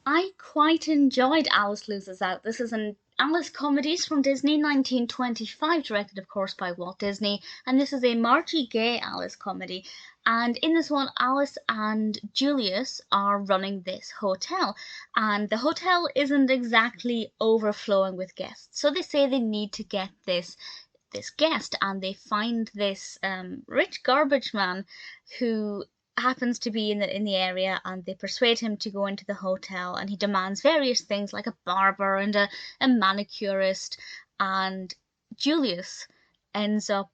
I quite enjoyed Alice Loses Out. This is an Alice Comedies from Disney, 1925, directed, of course, by Walt Disney. And this is a Margie Gay Alice comedy. And in this one, Alice and Julius are running this hotel. And the hotel isn't exactly overflowing with guests. So they say they need to get this guest, and they find this rich garbage man who happens to be in the area, and they persuade him to go into the hotel, and he demands various things like a barber and a manicurist, and Julius ends up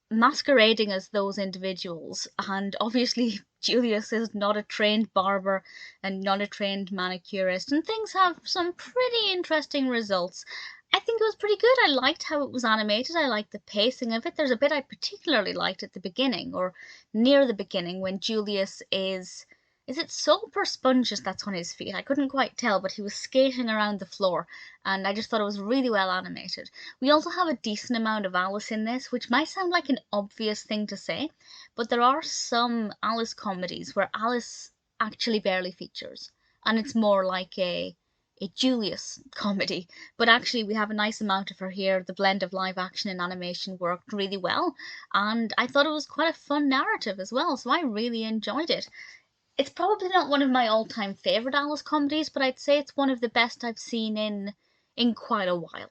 masquerading as those individuals, and obviously Julius is not a trained barber and not a trained manicurist, and things have some pretty interesting results. I think it was pretty good. I liked how it was animated. I liked the pacing of it. There's a bit I particularly liked at the beginning, or near the beginning, when Julius is it soap or sponges that's on his feet? I couldn't quite tell, but he was skating around the floor, and I just thought it was really well animated. We also have a decent amount of Alice in this, which might sound like an obvious thing to say, but there are some Alice comedies where Alice actually barely features, and it's more like a Julius comedy, but actually we have a nice amount of her here. The blend of live action and animation worked really well, and I thought it was quite a fun narrative as well, so I really enjoyed it. It's probably not one of my all-time favorite Alice comedies, but I'd say it's one of the best I've seen in quite a while,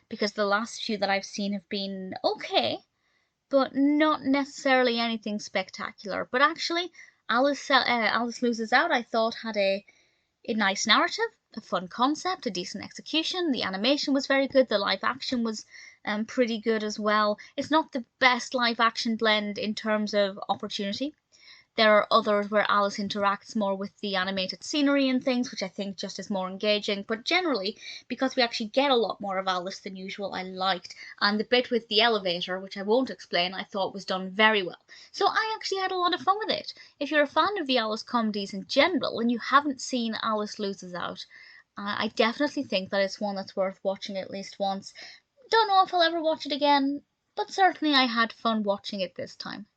because the last few that I've seen have been okay, but not necessarily anything spectacular. But actually, Alice Loses Out, I thought, had a nice narrative, a fun concept, a decent execution. The animation was very good. The live action was pretty good as well. It's not the best live action blend in terms of opportunity. There are others where Alice interacts more with the animated scenery and things, which I think just is more engaging. But generally, because we actually get a lot more of Alice than usual, I liked. And the bit with the elevator, which I won't explain, I thought was done very well. So I actually had a lot of fun with it. If you're a fan of the Alice comedies in general and you haven't seen Alice Loses Out, I definitely think that it's one that's worth watching at least once. Don't know if I'll ever watch it again, but certainly I had fun watching it this time.